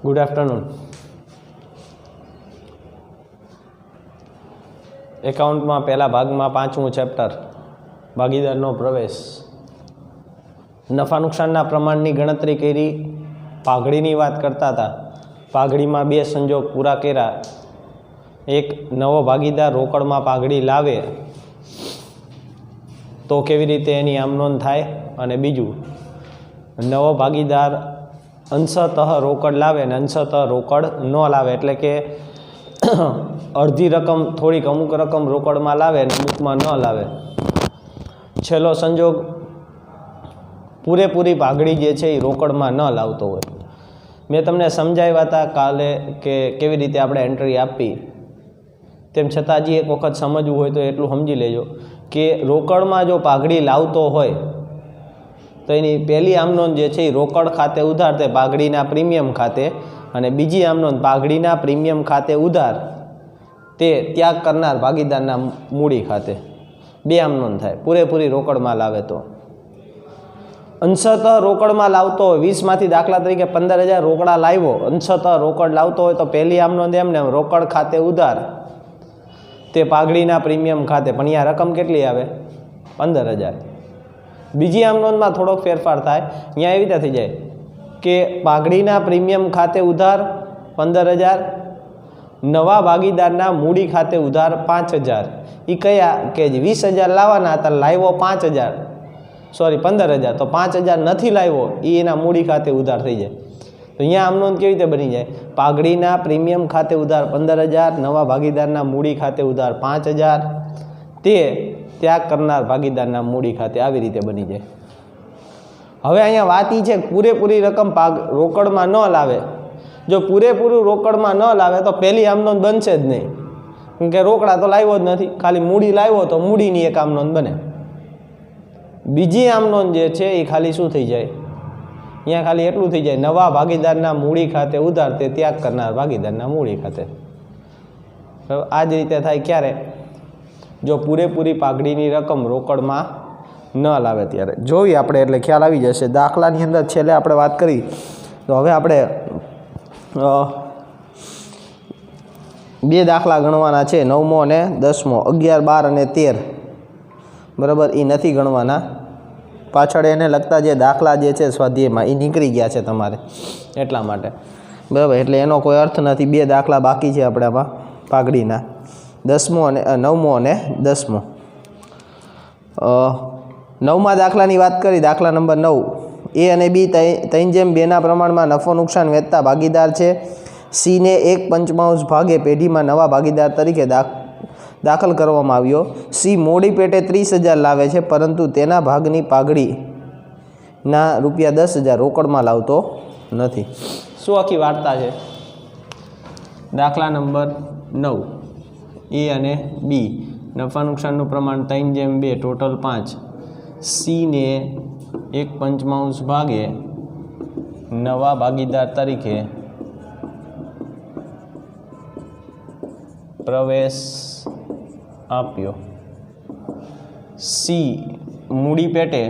Good afternoon. એકાઉન્ટમાં પહેલા ભાગમાં 5મું ચેપ્ટર ભાગીદારનો પ્રવેશ. નફા નુકસાનના પ્રમાણની ગણતરી કરી, પાઘડીની વાત કરતા હતા. પાઘડીમાં 2 સંજોગ પૂરા કર્યા. એક, નવો ભાગીદાર રોકડમાં પાઘડી લાવે તો કેવી રીતે એની આમ નોંધ થાય, અને બીજું, નવો ભાગીદાર અંશતઃ રોકડ લાવે અને અંશતઃ રોકડ ન લાવે, એટલે કે અડધી રકમ થોડીક અમુક રકમ રોકડમાં લાવે અને અમુકમાં ન લાવે. છેલ્લો સંજોગ, પૂરેપૂરી પાઘડી જે છે એ રોકડમાં ન લાવતો હોય. મેં તમને સમજાવ્યા હતા કાલે કે કેવી રીતે આપણે એન્ટ્રી આપવી. તેમ છતાં હજી એક વખત સમજવું હોય તો એટલું સમજી લેજો કે રોકડમાં જો પાઘડી લાવતો હોય તો એની પહેલી આમનોંધ જે છે એ રોકડ ખાતે ઉધાર તે પાઘડીના પ્રીમિયમ ખાતે, અને બીજી આમનોંધ પાઘડીના પ્રીમિયમ ખાતે ઉધાર તે ત્યાગ કરનાર ભાગીદારના મૂડી ખાતે. 2 આમનોંધ થાય પૂરેપૂરી રોકડમાં લાવે તો. અંશતઃ રોકડમાં લાવતો હોય, 20માંથી દાખલા તરીકે 15,000 રોકડા લાવ્યો, અંશતઃ રોકડ લાવતો હોય તો પહેલી આમનોંધ એમને રોકડ ખાતે ઉધાર તે પાઘડીના પ્રીમિયમ ખાતે, પણ અહીંયા રકમ કેટલી આવે? 15,000. બીજી આમનોંધમાં થોડોક ફેરફાર થાય. અહીંયા એવી રીતે થઈ જાય કે પાઘડીના પ્રીમિયમ ખાતે ઉધાર 15,000, નવા ભાગીદારના મૂડી ખાતે ઉધાર 5,000. એ કયા કે 20,000 લાવવાના હતા, લાવ્યો 15,000 તો 5,000 નથી લાવ્યો, એ એના મૂડી ખાતે ઉધાર થઈ જાય. તો અહીંયા આમનોંધ કેવી રીતે બની જાય? પાઘડીના પ્રીમિયમ ખાતે ઉધાર 15,000, નવા ભાગીદારના મૂડી ખાતે ઉધાર 5,000, તે ત્યાગ કરનાર ભાગીદારના મૂડી ખાતે. આવી રીતે બની જાય. હવે અહીંયા વાત એ છે પૂરેપૂરી રકમ રોકડમાં ન લાવે. જો પૂરેપૂરું રોકડમાં ન લાવે તો પહેલી આમનોંધ બનશે જ નહીં, કેમ કે રોકડા તો લાવ્યો જ નથી, ખાલી મૂડી લાવ્યો તો મૂડીની એક આમનોંધ બને. બીજી આમનોંધ જે છે એ ખાલી શું થઈ જાય? અહીંયા ખાલી એટલું થઈ જાય, નવા ભાગીદારના મૂડી ખાતે ઉધાર તે ત્યાગ કરનાર ભાગીદારના મૂડી ખાતે. આ જ રીતે થાય ક્યારે? જો પૂરેપૂરી પાઘડીની રકમ રોકડમાં ન લાવે ત્યારે. જોઈ આપણે એટલે ખ્યાલ આવી જશે. દાખલાની અંદર છેલ્લે આપણે વાત કરી તો હવે આપણે 2 દાખલા ગણવાના છે, 9મો અને 10મો, 11, 12 અને 13. બરાબર, એ નથી ગણવાના. પાછળ એને લગતા જે દાખલા જે છે સ્વાધ્યાયમાં એ નીકળી ગયા છે તમારે, એટલા માટે. બરાબર, એટલે એનો કોઈ અર્થ નથી. 2 દાખલા બાકી છે આપણે આમાં પાઘડીના, 9મો અને 10મો. 9મા દાખલાની વાત કરી. દાખલા નંબર 9, A અને B 3/2ના પ્રમાણમાં નફો નુકસાન વહેંચતા ભાગીદાર છે. Cને 1/5 ભાગે પેઢીમાં નવા ભાગીદાર તરીકે દાખલ કરવામાં આવ્યો. C મોડી પેટે 30,000 લાવે છે, પરંતુ તેના ભાગની પાઘડીના ₹10,000 રોકડમાં લાવતો નથી. શું આખી વાર્તા છે? દાખલા નંબર 9, A અને B નફા નુકસાનનું પ્રમાણ 3/2, ટોટલ 5. Cને 1/5 ભાગે નવા ભાગીદાર તરીકે પ્રવેશ આપ્યો. C મૂડી પેટે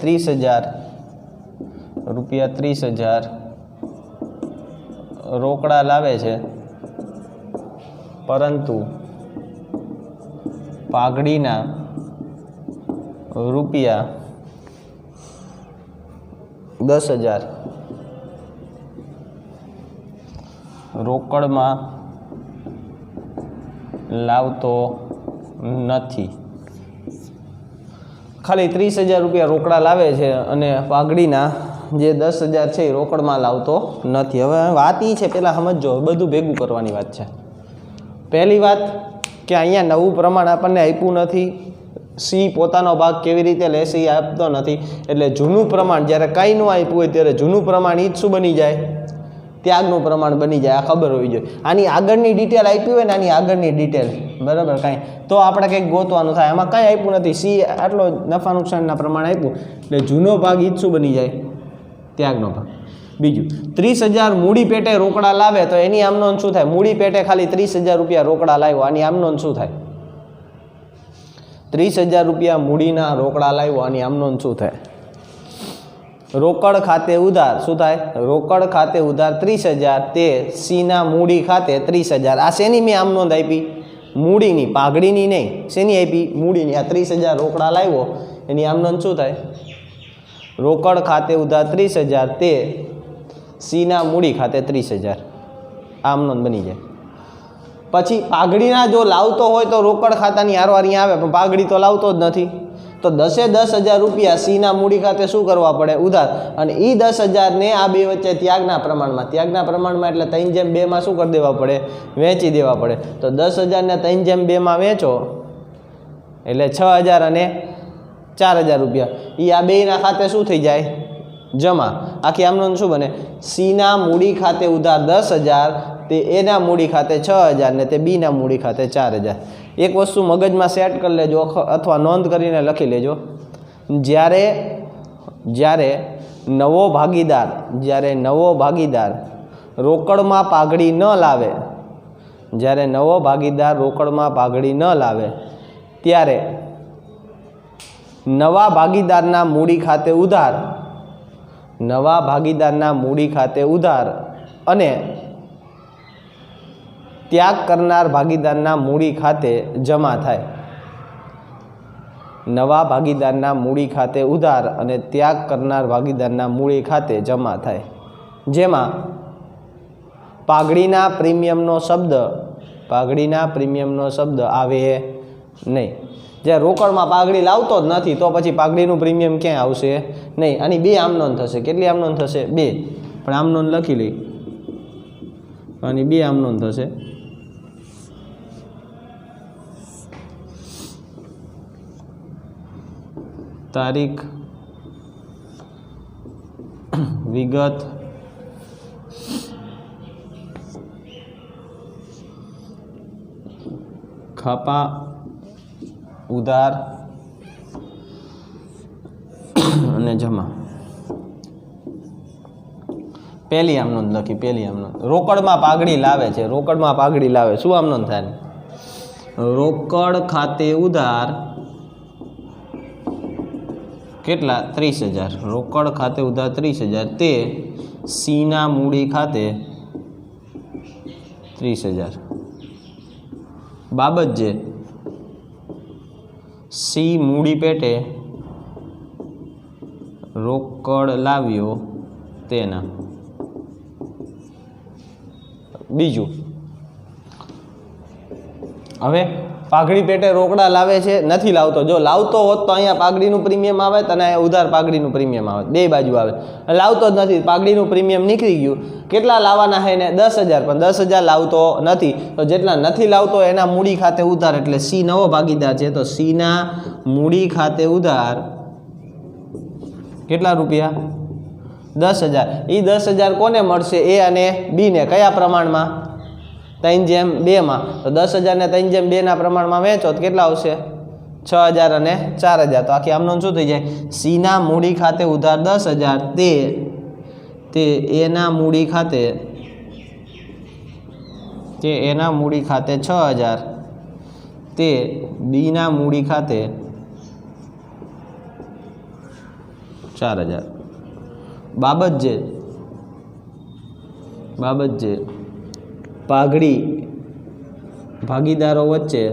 30,000 રોકડા લાવે છે, પરંતુ પાઘડીના ₹10,000 રોકડમાં લાવતો નથી. ખાલી 30,000 રોકડા લાવે છે અને પાઘડીના જે 10,000 છે એ રોકડમાં લાવતો નથી. હવે વાત એ છે, પહેલાં સમજો, બધું ભેગું કરવાની વાત છે. પહેલી વાત કે અહીંયા નવું પ્રમાણ આપણને આપ્યું નથી. C પોતાનો ભાગ કેવી રીતે લેશે એ આપતો નથી, એટલે જૂનું પ્રમાણ જ્યારે કાંઈ ન આપ્યું હોય ત્યારે જૂનું પ્રમાણ એ જ શું બની જાય? ત્યાગનું પ્રમાણ બની જાય. આ ખબર હોવી જોઈએ. આની આગળની ડિટેલ આપી હોય ને, આની આગળની ડિટેલ, બરાબર, કાંઈ તો આપણે કંઈક ગોતવાનું થાય. આમાં કાંઈ આપ્યું નથી. C આટલો નફા નુકસાનના પ્રમાણ આપ્યું, એટલે જૂનો ભાગ એ જ શું બની જાય? ત્યાગનો ભાગ. બીજું, 30,000 મૂડી પેટે રોકડા લાવે તો એની આમનોંધ શું થાય? મૂડી પેટે ખાલી 30,000 રૂપિયા રોકડા લાવ્યો, આની આમનોંધ શું થાય? 30,000 રૂપિયા મૂડીના રોકડા લાવ્યો, આની આમ નોંધ શું થાય? રોકડ ખાતે ઉધાર શું થાય? રોકડ ખાતે ઉધાર 30,000 તે સીના મૂડી ખાતે 30,000. આ શેની મેં આમ નોંધ આપી? મૂડીની, પાઘડીની નહીં. શેની આપી? મૂડીની. આ 30,000 રોકડા લાવ્યો એની આમ નોંધ શું થાય? રોકડ ખાતે ઉધાર 30,000 તે સીના મૂડી ખાતે 30,000. આમ નોંધ બની જાય. પછી પાઘડીના જો લાવતો હોય તો રોકડ ખાતાની હારવાર અહીંયા આવે, પણ પાઘડી તો લાવતો જ નથી, તો 10,000 રૂપિયા સીના મૂડી ખાતે શું કરવા પડે? ઉધાર. અને એ 10,000ને આ બે વચ્ચે ત્યાગના પ્રમાણમાં, એટલે 3/2 શું કરી દેવા પડે? વેચી દેવા પડે. તો 10,000ને 3/2 વેચો એટલે 6,000 અને 4,000 રૂપિયા. એ આ બેના ખાતે શું થઈ જાય? જમા. આખી આમનો શું બને? સીના મૂડી ખાતે ઉધાર 10,000 તે એના મૂડી ખાતે 6,000 ને તે બીના મૂડી ખાતે 4,000. એક વસ્તુ મગજમાં સેટ કરી લેજો અથવા નોંધ કરીને લખી લેજો. જ્યારે નવો ભાગીદાર રોકડમાં પાઘડી ન લાવે, ત્યારે નવા ભાગીદારના મૂડી ખાતે ઉધાર અને ત્યાગ કરનાર ભાગીદારના મૂડી ખાતે જમા થાય. નવા ભાગીદારના મૂડી ખાતે ઉધાર અને ત્યાગ કરનાર ભાગીદારના મૂડી ખાતે જમા થાય. જેમાં પાઘડીના પ્રીમિયમનો શબ્દ આવે નહીં. જે રોકડમાં પાઘડી લાવતો જ નથી તો પછી પાઘડીનું પ્રીમિયમ ક્યાં આવશે? નહીં. આની બે આમ નોંધ થશે. કેટલી આમ નોંધ થશે? 2. પણ આમ નોંધ લખી લઈ. આની 2 આમ નોંધ થશે. તારીખ, વિગત, ખાપા, ઉધાર અને જમા. પહેલી આમ નોંધ લખી. રોકડમાં પાઘડી લાવે છે. શું આમ નોંધ થાય? રોકડ ખાતે ઉધાર કેટલા? 30,000. રોકડ ખાતે ઉધાર 30,000 તે સીના મૂડી ખાતે 30,000. બાબત જે સી મૂડી પેટે રોકડ લાવ્યો તેના. બીજું, હવે પાઘડી પેટે રોકડા લાવે છે, નથી લાવતો. જો લાવતો હોત તો અહીંયા પાઘડીનું પ્રીમિયમ આવે અને અહીંયા ઉધાર પાઘડીનું પ્રીમિયમ આવે, બે બાજુ આવે. લાવતો જ નથી, પાઘડીનું પ્રીમિયમ નીકળી ગયું. કેટલા લાવવાના છે ને? 10,000. પણ 10,000 લાવતો નથી, તો જેટલા નથી લાવતો એના મૂડી ખાતે ઉધાર, એટલે સી નવો ભાગીદાર છે, તો સીના મૂડી ખાતે ઉધાર કેટલા રૂપિયા? 10,000. એ 10,000 કોને મળશે? એ અને બીને. કયા પ્રમાણમાં? 3/2. તો 10,000 ને 3/2 પ્રમાણમાં વેચો તો કેટલા આવશે? 6,000 અને 4,000. તો આખી આમનો શું થઈ જાય? સીના મૂડી ખાતે ઉધાર 10,000 તે એના મૂડી ખાતે 6,000 તે બીના મૂડી ખાતે 4,000. બાબત જે પાઘડી ભાગીદારો વચ્ચે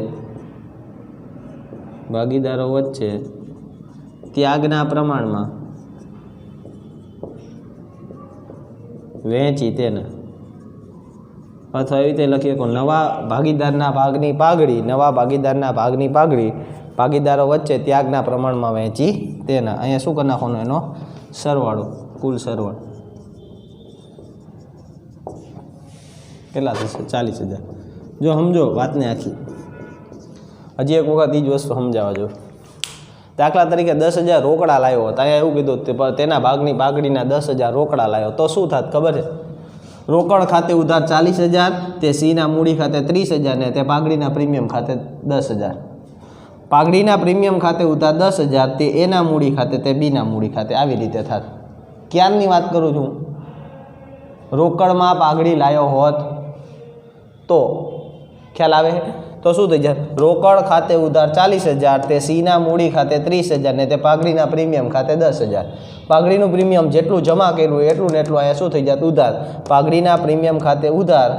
ત્યાગના પ્રમાણમાં વહેંચી તેને, અથવા એવી રીતે લખીએ કે નવા ભાગીદારના ભાગની પાઘડી ભાગીદારો વચ્ચે ત્યાગના પ્રમાણમાં વહેંચી તેના. અહીંયા શું કરી નાખવાનો? એનો સરવાળો, કુલ સરવાળો કેટલા થશે? 40,000. જો સમજો વાતને આખી, હજી એક વખત એ જ વસ્તુ સમજાવવા જો. દાખલા તરીકે 10,000 રોકડા લાવ્યો હતો. અહીંયા એવું કીધું તેના ભાગની પાઘડીના 10,000 રોકડા લાવ્યો તો શું થાત ખબર છે? રોકડ ખાતે ઉધાર 40,000 તે સીના મૂડી ખાતે 30,000 ને તે પાઘડીના પ્રીમિયમ ખાતે 10,000. પાઘડીના પ્રીમિયમ ખાતે ઉધાર 10,000 તે એના મૂડી ખાતે તે બીના મૂડી ખાતે. આવી રીતે થાત. ક્યારની વાત કરું છું? રોકડમાં પાઘડી લાવ્યો હોત તો ખ્યાલ આવે. तो शू थी जाए रोकड़ खाते उधार 40,000 ते सीना मूड़ी खाते 30,000 ने ते पाघड़ीना प्रीमियम खाते 10,000 पाघड़ीनु प्रीमियम जेटलू जमा कर्युं एटलू ने एटलू अहींया शुं थई जात उधार पाघड़ीना प्रीमियम खाते उधार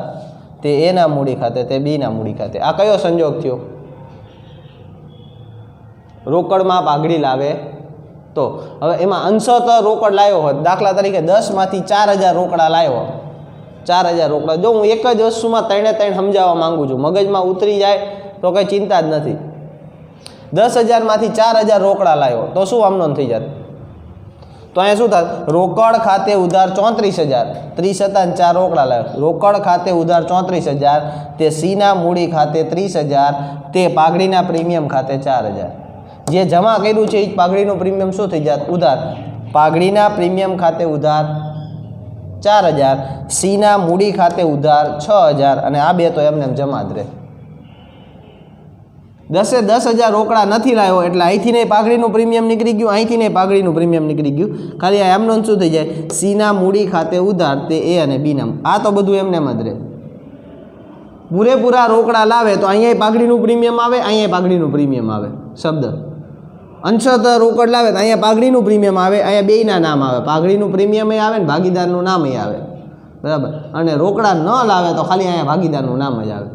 ते एना मूड़ी खाते ते बीना मूड़ी खाते आ कयो संजोग थयो रोकड़मां पाघड़ी लावे तो हवे एमां अंशत रोकड़ लाव्यो होत दाखला तरीके 10 मांथी 4,000 रोकड़ा लाव्यो 4,000 रोकड़ा जो हूँ एक ज वस्तुमां त्रणेय त्रण समजाववा मांगू छुं मगजमां उतरी जाए तो कई चिंता ज नथी 10,000 मांथी 4,000 रोकड़ा लाव्यो तो शुं आमनो थई जात तो अहींया शुं थात रोकड़ खाते उधार 34,000 30 हता 4 रोकड़ा लाव्या रोकड़ खाते उधार 34,000 ते सीना मूड़ी खाते 30,000 ते पाघड़ीना प्रीमियम खाते 4,000 जे जमा कर्युं छे ए पाघड़ीनुं प्रीमियम शुं थई जात उधार पाघड़ीना प्रीमियम खाते उधार 4,000 सीना मूड़ी खाते उधार 6,000 अने आ बे तो एमने एम जमा ज रहे 10,000 रोकड़ा नहीं लाव्यो एटले अहींथी नहीं पाघड़ीनुं प्रीमियम निकली गयुं अहींथी नहीं पाघड़ीनुं प्रीमियम निकली गयुं खाली आ एमनो शुं थई जाय सीना मूड़ी खाते उधार ते ए अने बी नाम आ तो बधुं एमने एम ज रहे पूरेपूरा रोकड़ा लावे तो अहींया पाघड़ीनुं प्रीमियम आवे अहींया पाघड़ीनुं प्रीमियम आवे शब्द अंशत रोकड़ लावे तो अहींया पाघड़ीनुं प्रीमियम आवे अहींया बेयना नाम आवे पाघड़ीनुं प्रीमियम आवे ने भागीदारनुं नाम आवे बराबर अने रोकड़ा न लावे तो खाली अहींया भागीदारनुं नाम ज आवे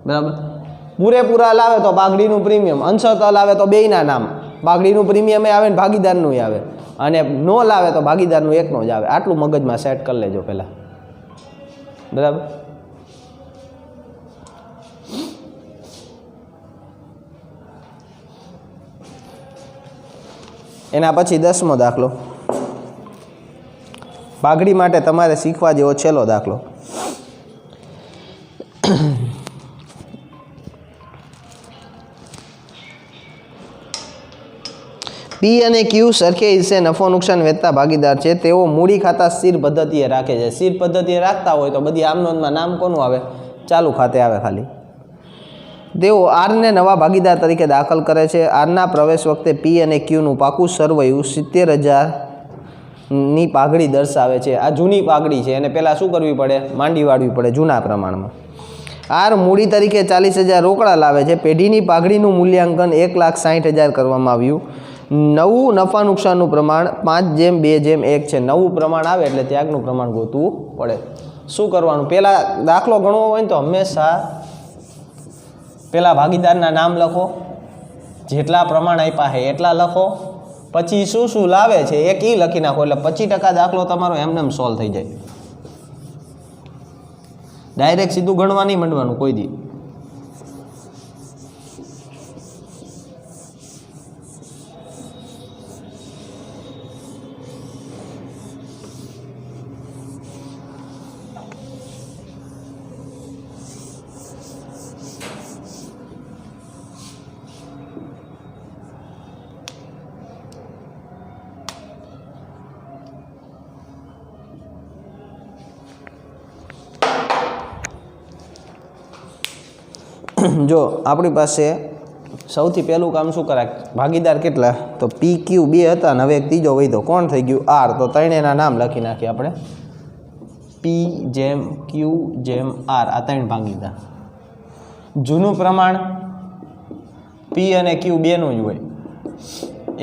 बराबर पूरेपूरा लावे तो पाघड़ीनुं प्रीमियम अंशत लावे तो बेयना नाम पाघड़ीनुं प्रीमियम आवे ने भागीदारनुं आवे अने न लावे तो भागीदारनुं एकनो ज आवे आटलुं मगजमां सेट कर लेजो पहेला बराबर एना पछी 10मो दाखलो पाघड़ी माटे तमारे शीखवा जेवो छेल्लो दाखलो पी अने क्यू सरखे हिस्से नफो नुकसान वेचता भागीदार छे तेओ मूड़ी खाता स्थिर पद्धतिए राखे छे स्थिर पद्धतिए राखता होय तो बधी आम नोंधमां नाम कोनुं आवे चालू खाते आवे खाली तेओ आर ने नवा भागीदार तरीके दाखल करे छे आरना प्रवेश वखते पी अने क्यूनुं पाकું સરવૈયું 70,000 ની પાઘડી દર્શાવે છે આ જૂની પાઘડી છે અને પહેલાં શું કરવી પડે માંડી વાળવી પડે જૂના પ્રમાણમાં આર મૂડી તરીકે 40,000 રોકડા લાવે છે પેઢીની પાઘડીનું મૂલ્યાંકન 1,60,000 કરવામાં આવ્યું નવું નફા નુકસાનનું પ્રમાણ 5:2:1 છે નવું પ્રમાણ આવે એટલે ત્યાગનું પ્રમાણ ગોતવું પડે શું કરવાનું પહેલાં દાખલો ગણવો હોય તો હંમેશા પહેલાં ભાગીદારના નામ લખો જેટલા પ્રમાણ આપ્યા છે એટલા લખો પછી શું શું લાવે છે એક ઈ લખી નાખો એટલે 25% દાખલો તમારો એમનેમ સોલ્વ થઈ જાય ડાયરેક્ટ સીધું ગણવા નહીં માંડવાનું કોઈ દી जो अपनी पास सौथी पहलू काम शू कराय भागीदार केटला तो पी क्यू बे हता ने हवे एक तीजो वध्यो कोण थई गयुं आर तो त्रणेयना नाम लखी नाखीए आपणे पी जेम क्यू जेम आर आ त्रण भागीदार जूनुं प्रमाण पी अने क्यू बेनुं ज होय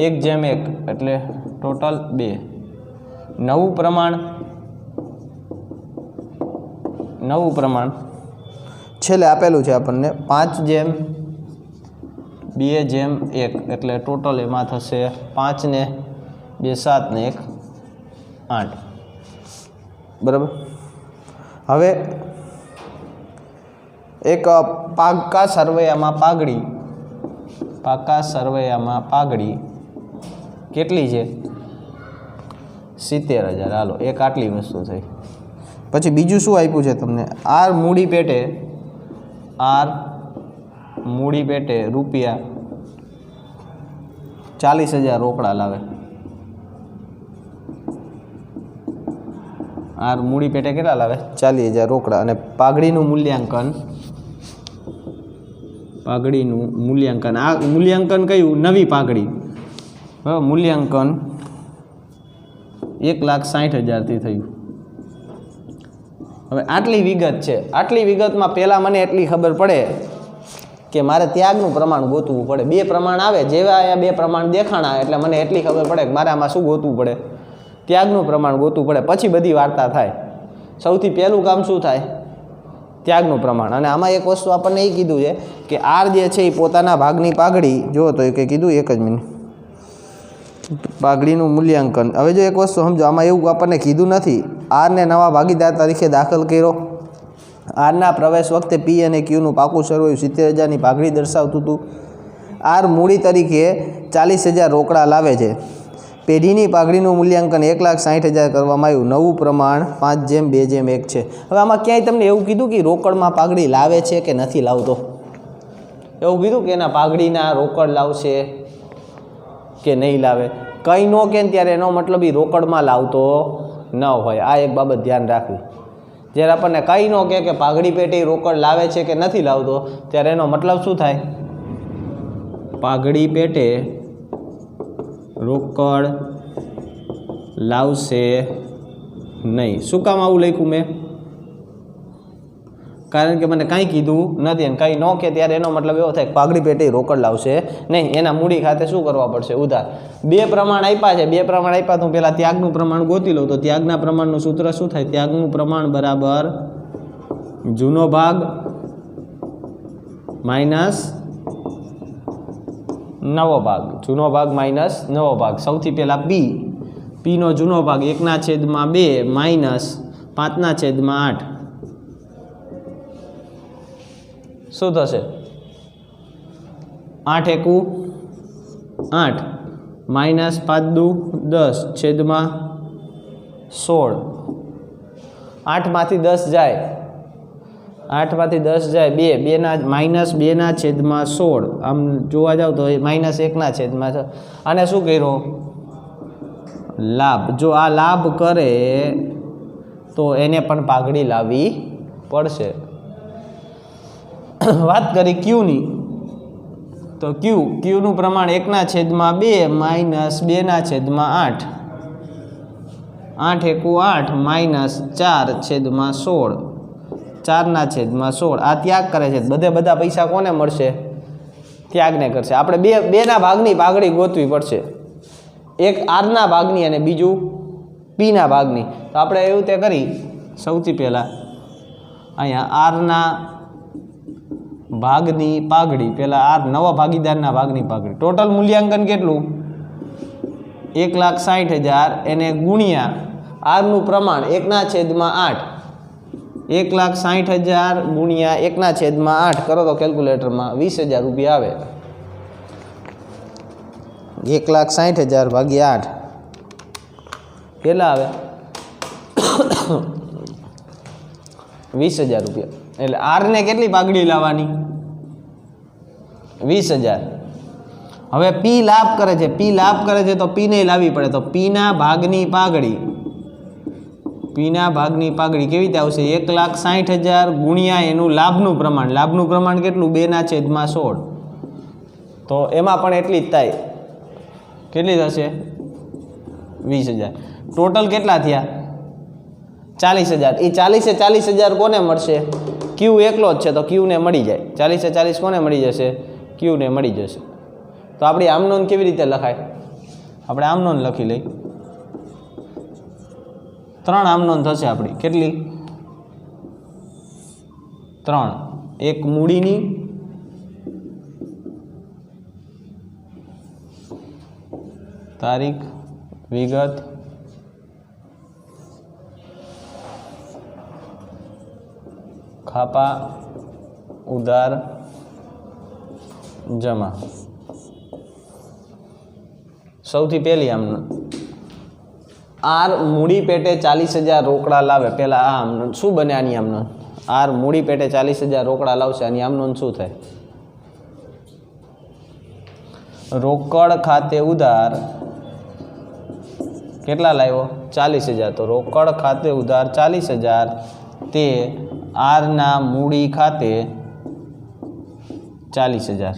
1:1 एटले टोटल 2 नवुं प्रमाण छेल्ले आपेलू है आपने 5:2:1 एटले टोटल एमां थशे 5 ने 2 7 ने 1 8 बराबर हवे एक पाका सरवैयामां पाघड़ी केटली छे 70,000 हालो एक आटली वस्तु थई पछी बीजुं शुं आप्युं छे तमने आर मूडी पेटे रुपया 40,000 रोकड़ा लावे आर मूडी पेटे केटला लावे 40,000 रोकड़ा अने पाघड़ीनुं मूल्यांकन आ मूल्यांकन कयुं नवी पाघड़ी मूल्यांकन 1,60,000 थी थयुं हवे आटली विगत है आटली विगत में पहला मने एटली खबर पड़े કે મારે ત્યાગનું પ્રમાણ ગોતવું પડે. બે પ્રમાણ આવે, જેવા અહીંયા બે પ્રમાણ દેખાણા એટલે મને એટલી ખબર પડે કે મારે આમાં શું ગોતવું પડે, ત્યાગનું પ્રમાણ ગોતવું પડે. પછી બધી વાર્તા થાય. સૌથી પહેલું કામ શું થાય? ત્યાગનું પ્રમાણ. અને આમાં એક વસ્તુ આપણને એ કીધું છે કે આર જે છે એ પોતાના ભાગની પાઘડી, જો તો એ કંઈ કીધું, એક જ મિનિટ, પાઘડીનું મૂલ્યાંકન. હવે જો એક વસ્તુ સમજો, આમાં એવું આપણને કીધું નથી. આરને નવા ભાગીદાર તરીકે દાખલ કર્યો. આરના પ્રવેશ વખતે પી અને ક્યુનું પાકું સરવૈયું 70,000ની પાઘડી દર્શાવતું હતું. આર મૂડી તરીકે 40,000 રોકડા લાવે છે. પેઢીની પાઘડીનું મૂલ્યાંકન 1,60,000 કરવામાં આવ્યું. નવું પ્રમાણ 5:2:1 છે. હવે આમાં ક્યાંય તમને એવું કીધું કે રોકડમાં પાઘડી લાવે છે કે નથી લાવતો? એવું કીધું કે એના પાઘડીના રોકડ લાવશે કે નહીં લાવે? કંઈ ન કે ત્યારે એનો મતલબ એ રોકડમાં લાવતો ન હોય. આ એક બાબત ધ્યાન રાખવી. જ્યારે આપણને કંઈ ન કે પાઘડી પેટી રોકડ લાવે છે કે નથી લાવતો, ત્યારે એનો મતલબ શું થાય? પાઘડી પેટે રોકડ લાવશે નહીં. શું કામ આવું લખ્યું મેં? કારણ કે મને કાંઈ કીધું નથી અને કંઈ ન કે ત્યારે એનો મતલબ એવો થાય કે પાઘડી પેટી રોકડ લાવશે નહીં. એના મૂડી ખાતે શું કરવા પડશે? ઉધાર. બે પ્રમાણ આપ્યા છે. બે પ્રમાણ આપ્યા તો પહેલાં ત્યાગનું પ્રમાણ ગોતી લઉં. તો ત્યાગના પ્રમાણનું સૂત્ર શું થાય? ત્યાગનું પ્રમાણ બરાબર જૂનો ભાગ માઇનસ નવો ભાગ. જૂનો ભાગ માઇનસ નવો ભાગ. સૌથી પહેલાં પીનો જૂનો ભાગ 1/2 માઇનસ 5/8. શું થશે? 8 એકુ 8 માઇનસ 5 10 છેદમાં 16. 8માંથી 10 જાય, 8માંથી 10 જાય 2 માઇનસ 2/16. આમ જોવા જાવ તો માઇનસ 1/6. અને શું કર્યો? લાભ. જો આ લાભ કરે તો એને પણ પાઘડી લાવવી પડશે. વાત કરી ક્યુની, તો ક્યુનું પ્રમાણ 1/2 માઇનસ 2/8. 8 એકુ 8 માઇનસ 4/16. 4/16. આ ત્યાગ કરે છે. બધા પૈસા કોને મળશે? ત્યાગને કરશે. આપણે બેના ભાગની પાઘડી ગોતવી પડશે. એક આરના ભાગની અને બીજું પીના ભાગની. તો આપણે એવું તે કરી, સૌથી પહેલાં અહીંયા આરના ભાગની પાઘડી, પહેલાં આર નવા ભાગીદારના ભાગની પાઘડી. ટોટલ મૂલ્યાંકન કેટલું? 1,60,000 એને ગુણ્યા આરનું પ્રમાણ 1/8. 1,60,000 ગુણ્યા 1/8 કરો તો કેલ્ક્યુલેટરમાં 20,000 રૂપિયા આવે. 1,60,000 ભાગ્યા 8 કેટલા આવે? 20,000 રૂપિયા. એટલે આરને કેટલી પાઘડી લાવવાની? 20,000. હવે પી લાભ કરે છે. તો પીને લાવવી પડે. તો પીના ભાગની પાઘડી કેવી રીતે આવશે? 1,60,000 ગુણ્યા એનું લાભનું પ્રમાણ. લાભનું પ્રમાણ કેટલું? 2/16. તો એમાં પણ એટલી જ થાય. કેટલી થશે? 20,000. ટોટલ કેટલા થયા? 40,000. એ 40,000 કોને મળશે? ક્યુ એકલો જ છે તો ક્યુને મળી જાય. 40,000 કોને મળી જશે? ક્યુને મળી જશે. તો આપણી આમનોંધ કેવી રીતે લખાય? આપણે આમનોંધ લખી લઈ. 3 આમનોંધ થશે આપણી. કેટલી? 3. એક મૂડીની, તારીખ, વિગત, ખાપા, ઉધાર, જમા. સૌથી પહેલી આમનોંધ, આર મૂડી પેટે 40,000 રોકડા લાવે. પહેલાં આ આમનોંધ શું બને? આની આમનોંધ આર મૂડી પેટે 40,000 રોકડા લાવશે. આની આમનોંધ શું થાય? રોકડ ખાતે ઉધાર કેટલા લાવ્યો? 40,000. તો રોકડ ખાતે ઉધાર 40,000 તે આરના મૂડી ખાતે 40,000.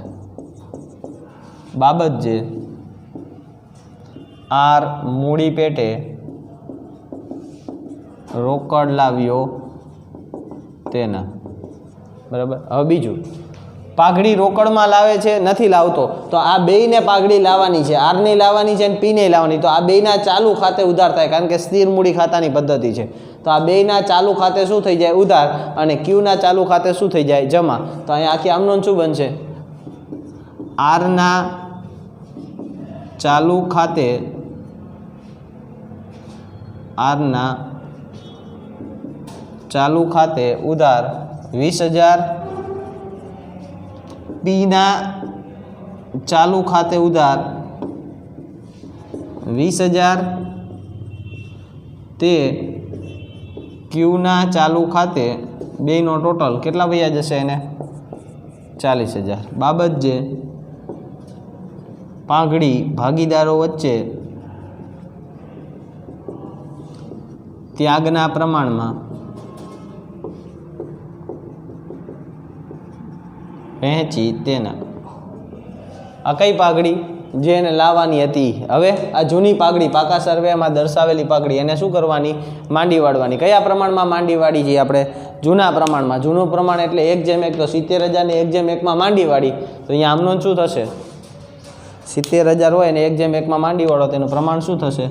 બાબત જે આર મૂડી પેટે રોકડ લાવ્યો તેના. બરાબર. હવે બીજું, પાઘડી રોકડમાં લાવે છે, નથી લાવતો, તો આ બેયને પાઘડી લાવવાની છે, આરની લાવવાની છે અને પીને લાવવાની. તો આ બેયના ચાલુ ખાતે ઉધાર થાય, કારણ કે સ્થિર મૂડી ખાતાની પદ્ધતિ છે. તો આ બેયના ચાલુ ખાતે શું થઈ જાય? ઉધાર. અને ક્યુના ચાલુ ખાતે શું થઈ જાય? જમા. તો અહીંયા આખી આમનો શું બનશે? આરના ચાલુ ખાતે ઉધાર 20,000, પીના ચાલુ ખાતે ઉધાર 20,000, તે ક્યુના ચાલુ ખાતે બેયનો ટોટલ કેટલા વયા જશે? એને 40,000. બાબત જે પાઘડી ભાગીદારો વચ્ચે ત્યાગના પ્રમાણમાં વહેંચી તેના. આ કઈ પાઘડી? જે એને લાવવાની હતી. હવે આ જૂની પાઘડી, પાકા સર્વેમાં દર્શાવેલી પાઘડી, એને શું કરવાની? માંડી વાળવાની. કયા પ્રમાણમાં માંડી વાળી છીએ આપણે? જૂના પ્રમાણમાં. જૂનું પ્રમાણ એટલે 1:1. તો 70,000 ને 1:1 માંડી વાળી. તો અહીંયા આમનો શું થશે? 70,000 હોય ને 1:1 માંડી વાળો, તેનું પ્રમાણ શું થશે?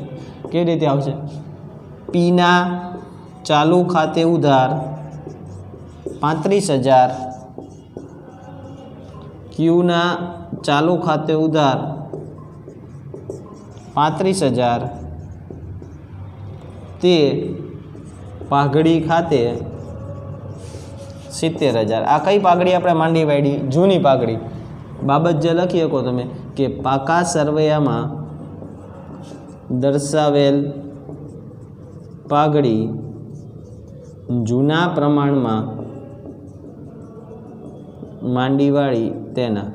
કેવી રીતે આવશે? પીના ચાલુ ખાતે ઉધાર 35,000, ક્યુના ચાલુ ખાતે ઉધાર 35,000, તે પાઘડી ખાતે 70,000. આ કઈ પાઘડી આપણે માંડી વાળી? જૂની પાઘડી. બાબત જે લખી શકો તમે કે પાકા સરવૈયામાં દર્શાવેલ પાઘડી જૂના પ્રમાણમાં માંડીવાળી તેના.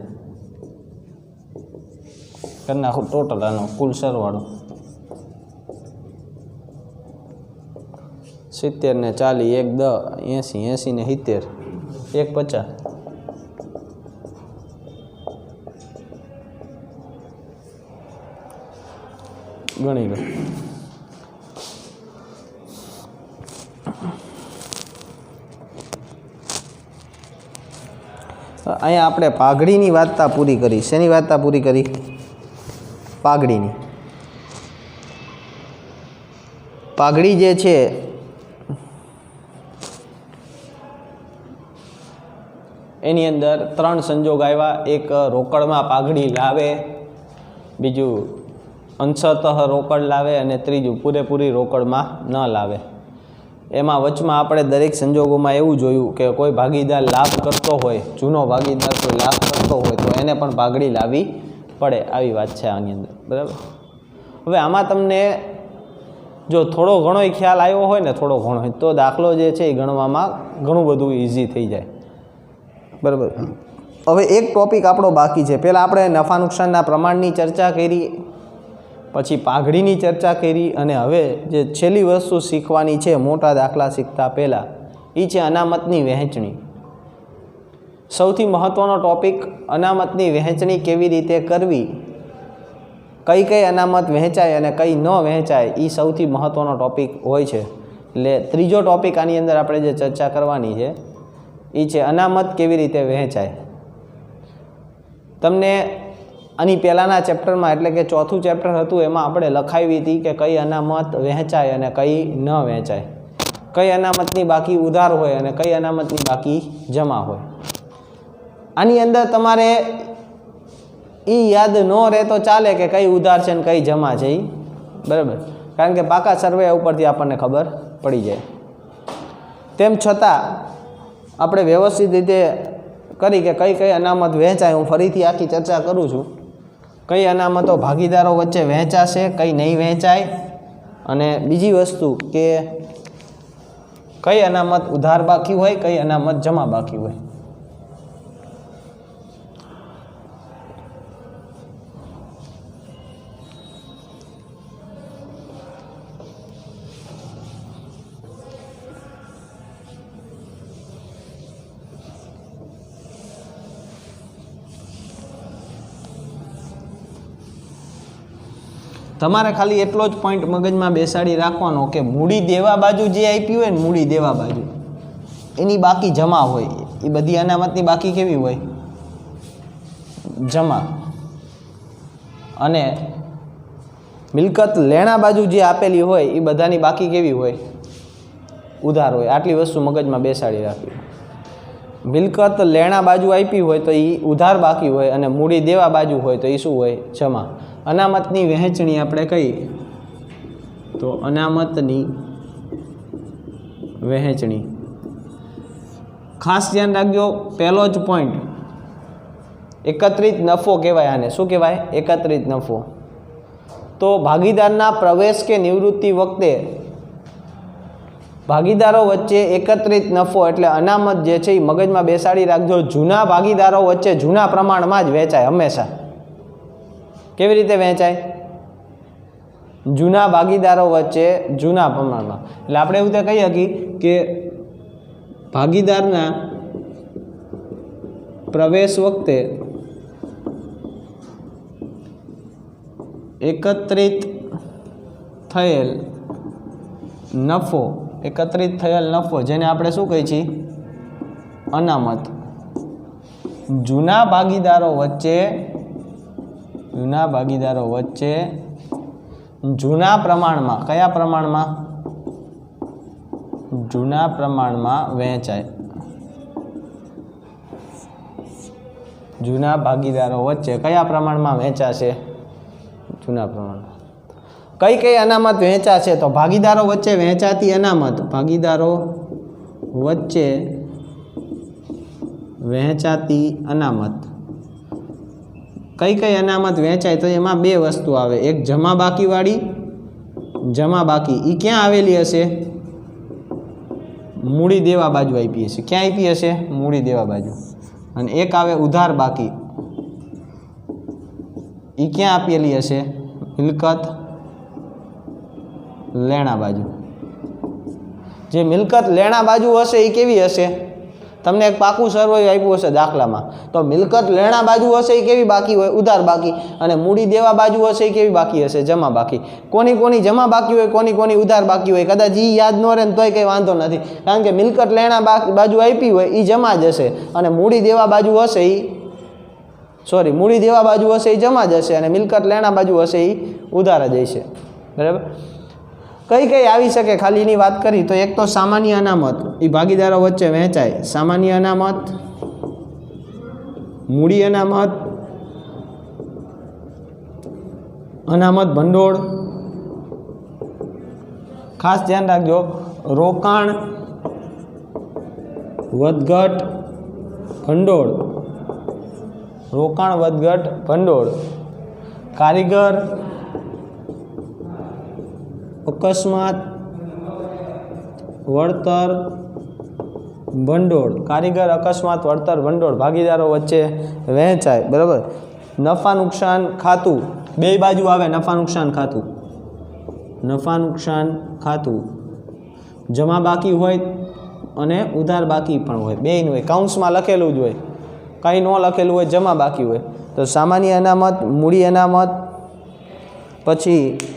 કરી નાખો ટોટલ આનો કુલ સરવાળો. 70 ને 40, 1 10, 80, 80 ને 70, 1 50. ગણી લો. અહીંયા આપણે પાઘડીની વાર્તા પૂરી કરી. શેની વાર્તા પૂરી કરી? પાઘડીની. પાઘડી જે છે એની અંદર 3 સંજોગ આવ્યા. એક રોકડમાં પાઘડી લાવે, બીજું અંશતઃ રોકડ લાવે, અને ત્રીજું પૂરેપૂરી રોકડમાં ન લાવે. એમાં વચમાં આપણે દરેક સંજોગોમાં એવું જોયું કે કોઈ ભાગીદાર લાભ કરતો હોય, જૂનો ભાગીદાર કોઈ લાભ કરતો હોય તો એને પણ પાઘડી લાવવી પડે. આવી વાત છે આની અંદર. બરાબર. હવે આમાં તમને જો થોડો ઘણોય ખ્યાલ આવ્યો હોય ને, થોડો ઘણો તો દાખલો જે છે એ ગણવામાં ઘણું બધું ઇઝી થઈ જાય. બરાબર. હવે એક ટોપિક આપણો બાકી છે. પહેલાં આપણે નફા નુકસાનના પ્રમાણની ચર્ચા કરી, પછી પાઘડીની ચર્ચા કરી, અને હવે જે છેલ્લી વસ્તુ શીખવાની છે મોટા દાખલા શીખતા પહેલાં, એ છે અનામતની વહેંચણી. સૌથી મહત્ત્વનો ટોપિક અનામતની વહેંચણી કેવી રીતે કરવી, કઈ કઈ અનામત વહેંચાય અને કઈ ન વહેંચાય, એ સૌથી મહત્ત્વનો ટોપિક હોય છે. એટલે ત્રીજો ટોપિક આની અંદર આપણે જે ચર્ચા કરવાની છે એ છે અનામત કેવી રીતે વહેંચાય. તમને આની પહેલાંના ચેપ્ટરમાં, એટલે કે ચોથું ચેપ્ટર હતું, એમાં આપણે લખાવી હતી કે કઈ અનામત વહેંચાય અને કઈ ન વહેંચાય, કઈ અનામતની બાકી ઉધાર હોય અને કઈ અનામતની બાકી જમા હોય. આની અંદર તમારે એ યાદ ન રહે તો ચાલે કે કઈ ઉધાર છે ને કઈ જમા છે એ. બરાબર. કારણ કે પાકા સર્વે ઉપરથી આપણને ખબર પડી જાય. તેમ છતાં આપણે વ્યવસ્થિત રીતે કરી કે કઈ કઈ અનામત વહેંચાય. હું ફરીથી આખી ચર્ચા કરું છું. કઈ અનામતો ભાગીદારો વચ્ચે વહેંચાશે, કઈ નહીં વહેંચાય, અને બીજી વસ્તુ કે કઈ અનામત ઉધાર બાકી હોય, કઈ અનામત જમા બાકી હોય. તમારે ખાલી એટલો જ પોઈન્ટ મગજમાં બેસાડી રાખવાનો કે મૂડી દેવા બાજુ જે આપી હોય ને, મૂડી દેવા બાજુ એની બાકી જમા હોય, એ બધી અનામતની બાકી કેવી હોય? જમા અને મિલકત લેણા બાજુ જે આપેલી હોય એ બધાની બાકી કેવી હોય? ઉધાર હોય. આટલી વસ્તુ મગજમાં બેસાડી રાખવી. મિલકત લેણા બાજુ આપી હોય તો એ ઉધાર બાકી હોય અને મૂડી દેવા બાજુ હોય તો એ શું હોય? જમા. અનામતની વહેંચણી આપણે કઈ? તો અનામતની વહેંચણી. ખાસ ધ્યાન રાખજો, પહેલો જ પોઈન્ટ એકત્રિત નફો કહેવાય. આને શું કહેવાય? એકત્રિત નફો. તો ભાગીદારના પ્રવેશ કે નિવૃત્તિ વખતે ભાગીદારો વચ્ચે એકત્રિત નફો એટલે અનામત જે છે એ મગજમાં બેસાડી રાખજો. જૂના ભાગીદારો વચ્ચે જૂના પ્રમાણમાં જ વહેંચાય હંમેશા. કેવી રીતે વહેંચાય? જૂના ભાગીદારો વચ્ચે જૂના પ્રમાણમાં. એટલે આપણે એવું કહી શકીએ કે ભાગીદારના પ્રવેશ વખતે એકત્રિત થયેલ નફો જેને આપણે શું કહીએ છીએ? અનામત. જૂના ભાગીદારો વચ્ચે જૂના પ્રમાણમાં, કયા પ્રમાણમાં? જૂના પ્રમાણમાં વહેંચાય. જૂના ભાગીદારો વચ્ચે કયા પ્રમાણમાં વહેંચાશે? જૂના પ્રમાણમાં. કઈ કઈ અનામત વહેંચાશે? તો ભાગીદારો વચ્ચે વહેંચાતી અનામત. ભાગીદારો વચ્ચે વહેંચાતી અનામત. કઈ કઈ અનામત વહેંચાય? તો એમાં બે વસ્તુ આવે. એક જમા બાકીવાળી. જમા બાકી એ ક્યાં આવેલી હશે? મૂડી દેવા બાજુ આપી હશે. ક્યાં આપી હશે? મૂડી દેવા બાજુ. અને એક આવે ઉધાર બાકી. એ ક્યાં આપેલી હશે? મિલકત લેણા બાજુ. જે મિલકત લેણા બાજુ હશે એ કેવી હશે? તમને એક પાકું સર્વે આપ્યું હશે દાખલામાં, તો મિલકત લેણા બાજુ હશે એ કેવી બાકી હોય? ઉધાર બાકી. અને મૂડી દેવા બાજુ હશે એ કેવી બાકી હશે? જમા બાકી. કોની જમા બાકી હોય, કોની ઉધાર બાકી હોય? કદાચ એ યાદ ન રહે ને તોય કંઈ વાંધો નથી, કારણ કે મિલકત લેણા બાજુ આપી હોય એ જમા જ હશે અને મૂડી દેવા બાજુ હશે મૂડી દેવા બાજુ હશે એ જમા જ હશે અને મિલકત લેણા બાજુ હશે એ ઉધાર જ હશે. બરાબર. કઈ આવી શકે ખાલી એની વાત કરી તો એક તો સામાન્ય અનામત, એ ભાગીદારો વચ્ચે વહેંચાય. સામાન્ય અનામત, મૂડી અનામત, અનામત ભંડોળ. ખાસ ધ્યાન રાખજો, રોકાણ વધઘટ ભંડોળ. રોકાણ વધઘટ ભંડોળ. કારીગર અકસ્માત વળતર ભંડોળ. કારીગર અકસ્માત વળતર ભંડોળ ભાગીદારો વચ્ચે વહેંચાય. બરાબર. નફા નુકસાન ખાતું. બે બાજુ આવે નફા નુકસાન ખાતું. નફા નુકસાન ખાતું જમા બાકી હોય અને ઉધાર બાકી પણ હોય, બેયનું હોય. કાઉન્સમાં લખેલું જ હોય, કંઈ ન લખેલું હોય, જમા બાકી હોય. તો સામાન્ય અનામત, મૂડી અનામત, પછી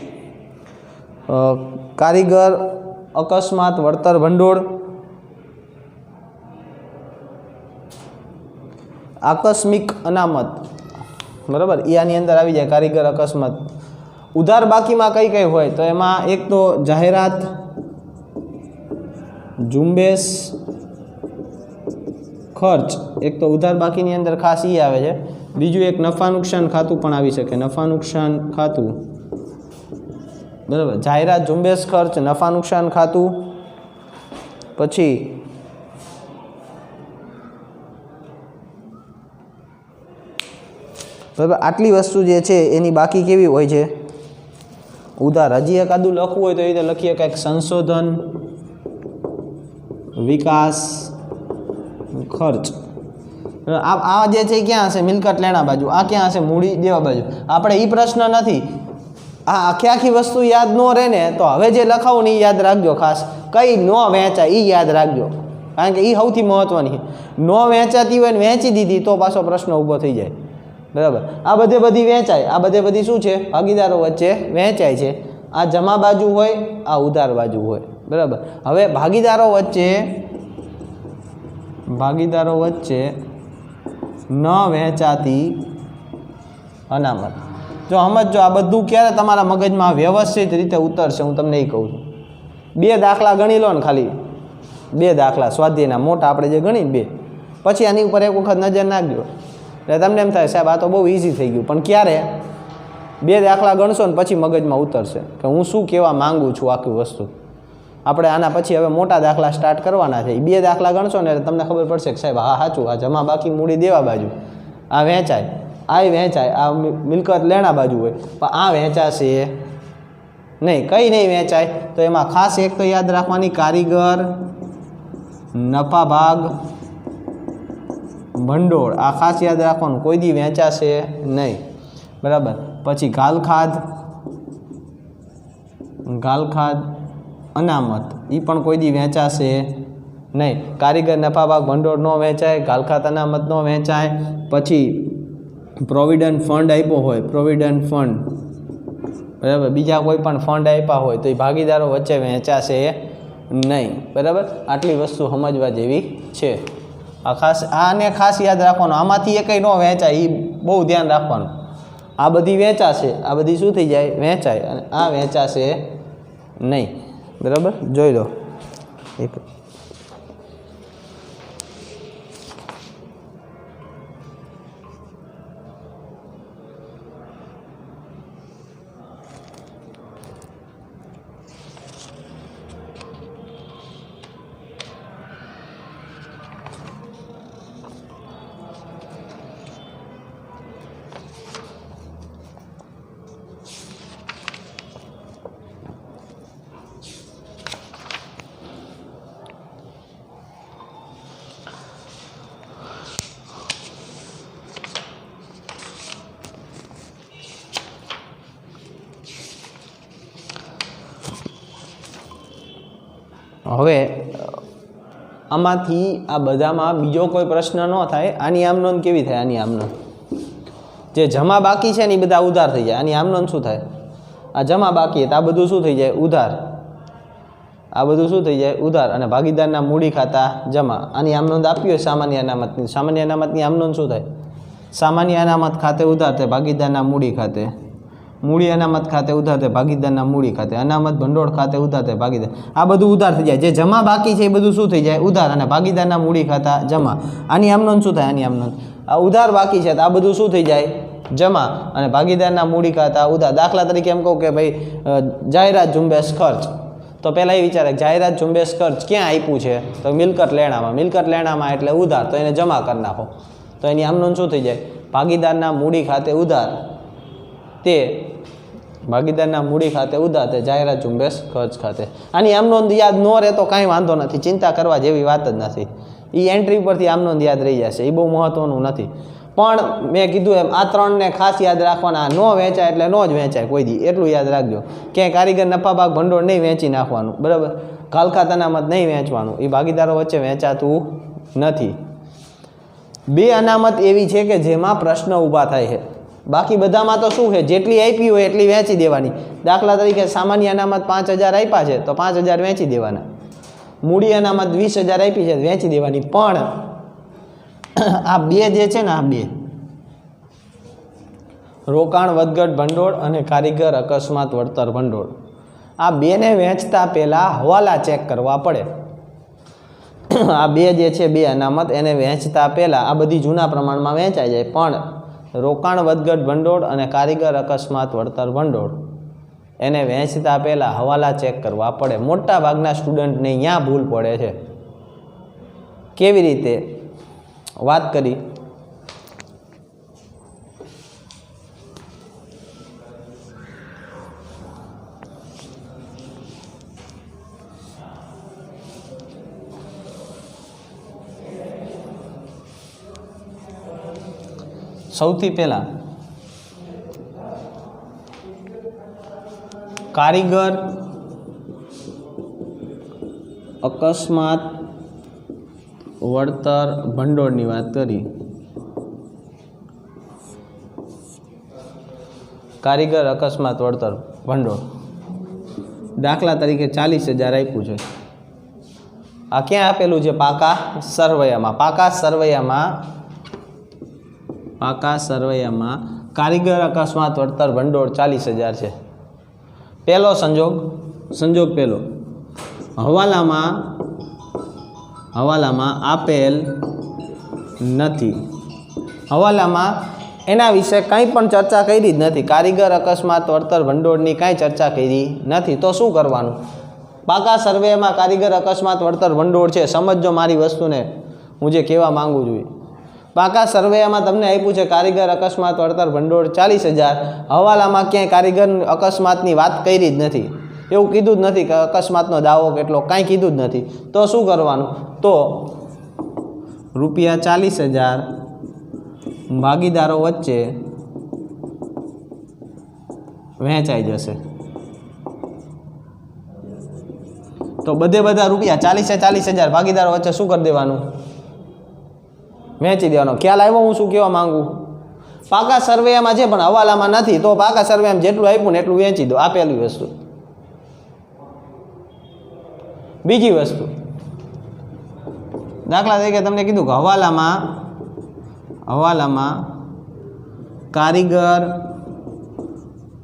કારીગર અકસ્માત વળતર ભંડોળ, આકસ્મિક અનામત. બરાબર. એ આની અંદર આવી જાય. કારીગર અકસ્માત. ઉધાર બાકીમાં કઈ હોય તો એમાં એક તો જાહેરાત, ઝુંબેશ, ખર્ચ. એક તો ઉધાર બાકીની અંદર ખાસ એ આવે છે. બીજું એક નફા નુકસાન ખાતું પણ આવી શકે. નફા નુકસાન ખાતું. બરાબર. જાહેરાત, ઝુંબેશ, ખર્ચ, નફા નુકસાન ખાતું. પછી બરાબર, આટલી વસ્તુ જે છે એની બાકી કેવી હોય છે? ઉધાર. હજી એકાદું લખવું હોય તો એ રીતે લખીએ કંઈક સંશોધન, વિકાસ, ખર્ચ. આ જે છે ક્યાં હશે? મિલકત લેણા બાજુ. આ ક્યાં હશે? મૂડી દેવા બાજુ. આપણે એ પ્રશ્ન નથી. આ આખી વસ્તુ યાદ ન રહે ને તો હવે જે લખાવું ને એ યાદ રાખજો. ખાસ કઈ ન વહેંચાય એ યાદ રાખજો, કારણ કે એ સૌથી મહત્વની. ન વહેંચાતી હોય ને વહેંચી દીધી તો પાછો પ્રશ્ન ઊભો થઈ જાય. બરાબર. આ બધી વહેંચાય. આ બધી શું છે? ભાગીદારો વચ્ચે વહેંચાય છે. આ જમા બાજુ હોય, આ ઉધાર બાજુ હોય. બરાબર. હવે ભાગીદારો વચ્ચે ન વહેંચાતી અનામત. જો સમજો આ બધું ક્યારે તમારા મગજમાં વ્યવસ્થિત રીતે ઉતરશે હું તમને એ કહું છું. 2 દાખલા ગણી લો ને, ખાલી 2 દાખલા સ્વાધ્યાયના મોટા આપણે જે ગણી 2, પછી આની ઉપર એક વખત નજર નાખજો એટલે તમને એમ થાય સાહેબ આ તો બહુ ઇઝી થઈ ગયું. પણ ક્યારે 2 દાખલા ગણશો ને પછી મગજમાં ઉતરશે કે હું શું કહેવા માંગુ છું આખી વસ્તુ. આપણે આના પછી હવે મોટા દાખલા સ્ટાર્ટ કરવાના છે. 2 દાખલા ગણશો ને એટલે તમને ખબર પડશે કે સાહેબ હા સાચું, આ જમા બાકી મૂડી દેવા બાજુ, આ વહેંચાય, આ વહેંચાય, આ મિલકત લેણા બાજુ હોય, પણ આ વહેંચાશે નહીં. કંઈ નહીં વહેંચાય. તો એમાં ખાસ એક તો યાદ રાખવાની, કારીગર નફા ભાગ ભંડોળ, આ ખાસ યાદ રાખવાનું, કોઈ દી વહેંચાશે નહીં. બરાબર. પછી ગાલખાદ અનામત, એ પણ કોઈ દી વહેંચાશે નહીં. કારીગર નફા ભાગ ભંડોળ ન વહેંચાય, ગાલખાત અનામત ન વહેંચાય. પછી પ્રોવિડન્ટ ફંડ આપ્યો હોય, પ્રોવિડન્ટ ફંડ, બરાબર, બીજા કોઈ પણ ફંડ આપ્યા હોય તો એ ભાગીદારો વચ્ચે વહેંચાશે નહીં. બરાબર. આટલી વસ્તુ સમજવા જેવી છે. આ ખાસ, આને ખાસ યાદ રાખવાનું, આમાંથી એ કંઈ ન વહેંચાય એ બહુ ધ્યાન રાખવાનું. આ બધી વહેંચાશે, આ બધી શું થઈ જાય, વહેંચાય, અને આ વહેંચાશે નહીં. બરાબર. જોઈ લો એક હવે આમાંથી આ બધામાં બીજો કોઈ પ્રશ્ન ન થાય. આની આમ નોંધ કેવી થાય? આની આમ નોંધ, જે જમા બાકી છે ને એ બધા ઉધાર થઈ જાય. આની આમ નોંધ શું થાય? આ જમા બાકી આ બધું શું થઈ જાય? ઉધાર. આ બધું શું થઈ જાય? ઉધાર. અને ભાગીદારના મૂડી ખાતા જમા. આની આમ નોંધ આપી હોય સામાન્ય અનામતની. સામાન્ય અનામતની આમ નોંધ શું થાય? સામાન્ય અનામત ખાતે ઉધાર થાય ભાગીદારના મૂડી ખાતે, મૂડી અનામત ખાતે ઉધાર થાય ભાગીદારના મૂડી ખાતે, અનામત ભંડોળ ખાતે ઉધાર થાય ભાગીદાર. આ બધું ઉધાર થઈ જાય. જે જમા બાકી છે એ બધું શું થઈ જાય? ઉધાર. અને ભાગીદારના મૂડી ખાતા જમા. આની આમ નોંધ શું થાય? આની આમ નોંધ, આ ઉધાર બાકી છે તો આ બધું શું થઈ જાય? જમા. અને ભાગીદારના મૂડી ખાતા ઉધાર. દાખલા તરીકે એમ કહું કે ભાઈ જાહેરાત ઝુંબેશ ખર્ચ, તો પહેલાં એ વિચારે જાહેરાત ઝુંબેશ ખર્ચ ક્યાં આપ્યું છે? તો મિલકત લેણામાં. મિલકત લેણામાં એટલે ઉધાર, તો એને જમા કરી નાખો. તો એની આમ નોંધ શું થઈ જાય? ભાગીદારના મૂડી ખાતે ઉધાર, તે ભાગીદારના મૂડી ખાતે ઉધાર, તે જાહેરાત ઝુંબેશ ખર્ચ ખાતે. આની આમ નોંધ યાદ ન રહે તો કાંઈ વાંધો નથી, ચિંતા કરવા જેવી વાત જ નથી. એ એન્ટ્રી પરથી આમ નોંધ યાદ રહી જશે, એ બહુ મહત્ત્વનું નથી. પણ મેં કીધું એમ આ 3ને ખાસ યાદ રાખવાના. ન વહેંચાય એટલે ન જ વહેંચાય કોઈ દી, એટલું યાદ રાખજો. ક્યાંય કારીગર નફા ભાગ ભંડોળ નહીં વહેંચી નાખવાનું. બરાબર. ગાલખાત અનામત નહીં વહેંચવાનું, એ ભાગીદારો વચ્ચે વહેંચાતું નથી. 2 અનામત એવી છે કે જેમાં પ્રશ્ન ઊભા થાય છે. બાકી બધામાં તો શું છે? જેટલી આપી હોય એટલી વહેંચી દેવાની. દાખલા તરીકે સામાન્ય અનામત 5000 આપ્યા છે તો 5000 વહેંચી દેવાના. મૂડી અનામત 20000 આપી છે વહેંચી દેવાની. પણ આ 2 જે છે ને, આ 2 રોકાણ વધઘટ ભંડોળ અને કારીગર અકસ્માત વળતર ભંડોળ, આ 2ને વહેંચતા પહેલાં હવાલા ચેક કરવા પડે. આ 2 જે છે 2 અનામત, એને વહેંચતા પહેલાં આ બધી જૂના પ્રમાણમાં વહેંચાઈ જાય. પણ રોકાણ વધઘટ ભંડોળ અને કારીગર અકસ્માત વળતર ભંડોળ એને વહેંચતા પહેલાં હવાલા ચેક કરવા પડે. મોટા ભાગના સ્ટુડન્ટને અહીંયા ભૂલ પડે છે. કેવી રીતે? વાત કરી. સૌથી પહેલાં કારીગર અકસ્માત વળતર ભંડોળની વાત કરી. કારીગર અકસ્માત વળતર ભંડોળ દાખલા તરીકે 40000 આપ્યું છે. આ ક્યાં આપેલું છે? પાકા સરવૈયામાં. પાકા સરવૈયામાં પાકા સરવૈયામાં કારીગર અકસ્માત વળતર ભંડોળ 40,000 છે। પહેલો સંજોગ પહેલો, હવાલામાં આપેલ નથી। હવાલામાં એના વિશે કંઈ પણ ચર્ચા કરી જ નથી। કારીગર અકસ્માત વળતર ભંડોળની કાંઈ ચર્ચા કરી નથી, તો શું કરવાનું? પાકા સર્વેમાં કારીગર અકસ્માત વળતર ભંડોળ છે। સમજજો મારી વસ્તુને, હું જે કહેવા માંગુ છું। પાકા સર્વેમાં તમને આપ્યું છે કારીગર અકસ્માત વળતર ભંડોળ 40,000, હવાલામાં ક્યાંય કારીગર અકસ્માતની વાત કરી જ નથી, એવું કીધું જ નથી કે અકસ્માતનો દાવો કેટલો, કાંઈ કીધું જ નથી। તો શું કરવાનું? તો ₹40,000 ભાગીદારો વચ્ચે વહેંચાઈ જશે। તો બધા રૂપિયા 40,000 ભાગીદારો વચ્ચે શું કરી દેવાનું? વહેંચી દેવાનો। ખ્યાલ આવ્યો હું શું કહેવા માંગુ? પાકા સર્વેમાં છે પણ હવાલામાં નથી, તો પાકા સર્વેમાં જેટલું આપ્યું ને એટલું વહેંચી દો। આ પહેલી વસ્તુ। બીજી વસ્તુ, દાખલા તરીકે તમને કીધું કે હવાલામાં કારીગર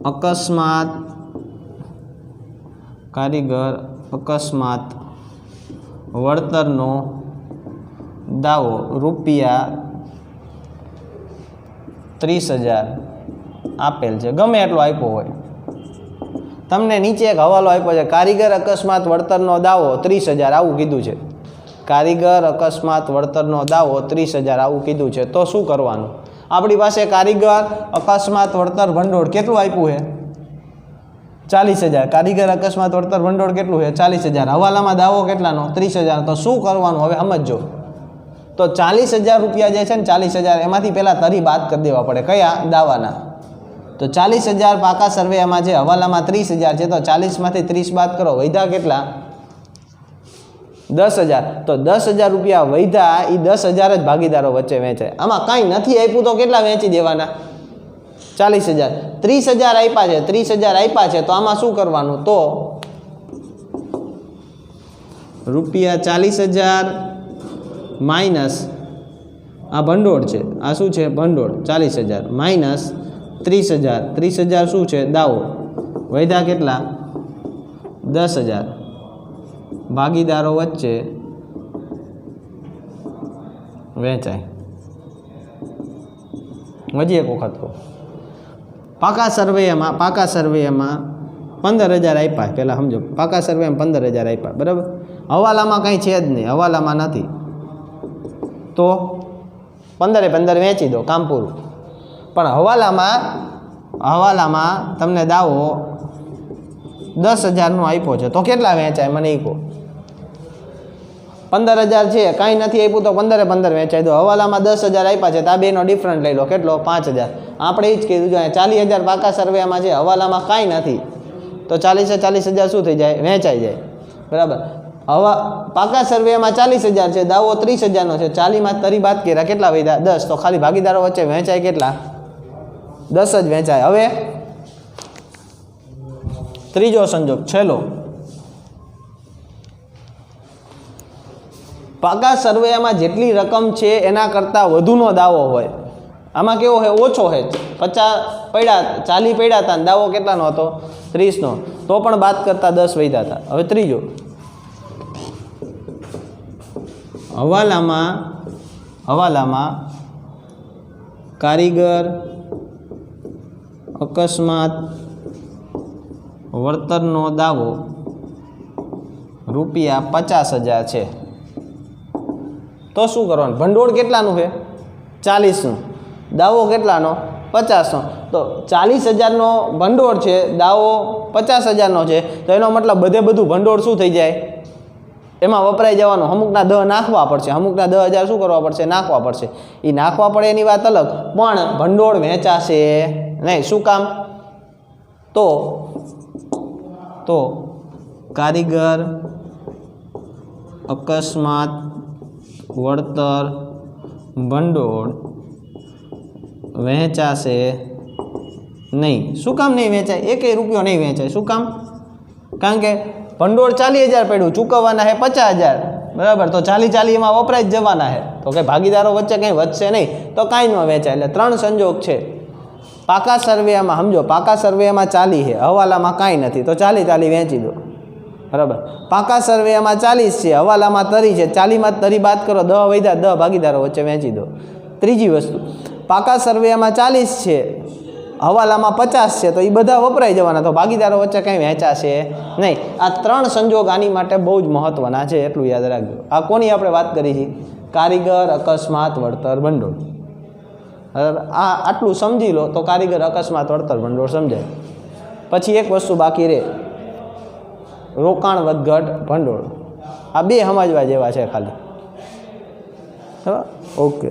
અકસ્માત વળતરનો દાવો ₹30,000 આપેલ છે, ગમે એટલો આપ્યો હોય। તમને નીચે એક હવાલો આપ્યો છે, કારીગર અકસ્માત વળતરનો દાવો 30,000 આવું કીધું છે। કારીગર અકસ્માત વળતરનો દાવો 30,000 આવું કીધું છે, તો શું કરવાનું? આપણી પાસે કારીગર અકસ્માત વળતર ભંડોળ કેટલું આપ્યું છે? 40,000। કારીગર અકસ્માત વળતર ભંડોળ કેટલું છે? 40,000। હવાલામાં દાવો કેટલાનો? 30,000। તો શું કરવાનું હવે સમજો? તો 40,000 રૂપિયા જે છે ને 40,000 એમાંથી પહેલાં તરી બાદ કરી દેવા પડે। કયા? દાવાના। તો 40,000 પાકા સર્વેમાં છે, હવાલામાં 30,000 છે, તો 40માંથી 30 બાદ કરો, વૈધા કેટલા? 10,000। તો 10,000 રૂપિયા વૈધા, એ 10,000 જ ભાગીદારો વચ્ચે વહેંચાય। આમાં કાંઈ નથી આપ્યું તો કેટલા વહેંચી દેવાના? 40,000। 30,000 આપ્યા છે, 30,000 આપ્યા છે, તો આમાં શું કરવાનું? તો ₹40,000 માઇનસ આ ભંડોળ છે, આ શું છે? ભંડોળ 40,000 માઇનસ 30,000, 30,000 શું છે? દાવો, વૈધા કેટલા? 10,000 ભાગીદારો વચ્ચે વહેંચાય। હજી એક વખત કહો, પાકા સર્વેમાં 15,000 આપ્યા, પહેલાં સમજો, પાકા સર્વેમાં 15,000 આપ્યા, બરાબર? હવાલામાં કંઈ છે જ નહીં, હવાલામાં નથી, તો 15 વહેંચી દો, કામ પૂરું। પણ હવાલામાં તમને દાવો 10,000નો આપ્યો છે, તો કેટલા વહેંચાય મને એ કહો? 15,000 છે, કાંઈ નથી આપ્યું તો 15 વહેંચાઈ દો। હવાલામાં 10,000 આપ્યા છે, તો આ બેનો ડિફરન્ટ લઈ લો, કેટલો? 5,000। આપણે એ જ કીધું છે, 40,000 પાકા સર્વેમાં છે, હવાલામાં કાંઈ નથી, તો 40,000 શું થઈ જાય? વહેંચાઈ જાય, બરાબર? પાકા સર્વેમાં 40,000 છે, દાવો 30,000નો છે, 40માં તરી બાદ કર્યા, કેટલા વધ્યા? 10। તો ખાલી ભાગીદારો વચ્ચે વહેંચાય કેટલા? 10 જ વહેંચાય। હવે ત્રીજો સંજોગ, છેલ્લો, પાકા સર્વેમાં જેટલી રકમ છે એના કરતાં વધુનો દાવો હોય, આમાં કેવો હોય? ઓછો હોય, 50 પડ્યા, 40 પડ્યા હતા, દાવો કેટલાનો હતો? 30નો, તો પણ બાદ કરતાં 10 વધ્યા હતા। હવે ત્રીજો, હવાલામાં કારીગર અકસ્માત વળતરનો દાવો ₹50,000 છે, તો શું કરવાનું? ભંડોળ કેટલાનું છે? 40નું, દાવો કેટલાનો? 50નો। તો 40,000નો ભંડોળ છે, દાવો 50,000નો છે, તો એનો મતલબ બધું ભંડોળ શું થઈ જાય? એમાં વપરાઈ જવાનું। અમુકના 10 નાખવા પડશે, અમુકના 10,000 શું કરવા પડશે? નાખવા પડશે। એ નાખવા પડે એની વાત અલગ, પણ ભંડોળ વહેંચાશે નહીં। શું કામ? તો કારીગર અકસ્માત વળતર ભંડોળ વહેંચાશે નહીં। શું કામ નહીં વહેંચાય? એકેય રૂપિયો નહીં વહેંચાય। શું કામ? કારણ કે ભંડોળ 40,000 પડ્યું, ચૂકવવાના છે 50,000, બરાબર. તો 40-40 એમાં વપરાઈ જ જવાના છે. તો કે ભાગીદારો વચ્ચે કંઈ વધશે નહીં, તો કાંઈ ન વેચાય. એટલે 3 સંજોગ છે. પાકા સરવૈયામાં સમજો, પાકા સરવૈયામાં 40 છે, હવાલામાં કાંઈ નથી, તો 40-40 વેચી દો. બરાબર. પાકા સરવૈયામાં 40 છે, હવાલામાં 30 છે, 40માં 30 બાદ કરો, 10 વધ્યા, 10 ભાગીદારો વચ્ચે વેચી દો. ત્રીજી વસ્તુ, પાકા સરવૈયામાં 40 છે, હવાલામાં 50 છે, તો એ બધા વપરાઈ જવાના, તો ભાગીદારો વચ્ચે કંઈ વહેંચાશે નહીં. આ 3 સંજોગ આની માટે બહુ જ મહત્ત્વના છે, એટલું યાદ રાખજો. આ કોની આપણે વાત કરી છે? કારીગર, અકસ્માત, વળતર, ભંડોળ. બરાબર. આ આટલું સમજી લો તો કારીગર, અકસ્માત, વળતર, ભંડોળ સમજાય. પછી એક વસ્તુ બાકી રહે, રોકાણ, વધઘટ, ભંડોળ. આ 2 સમજવા જેવા છે ખાલી. બરાબર. ઓકે.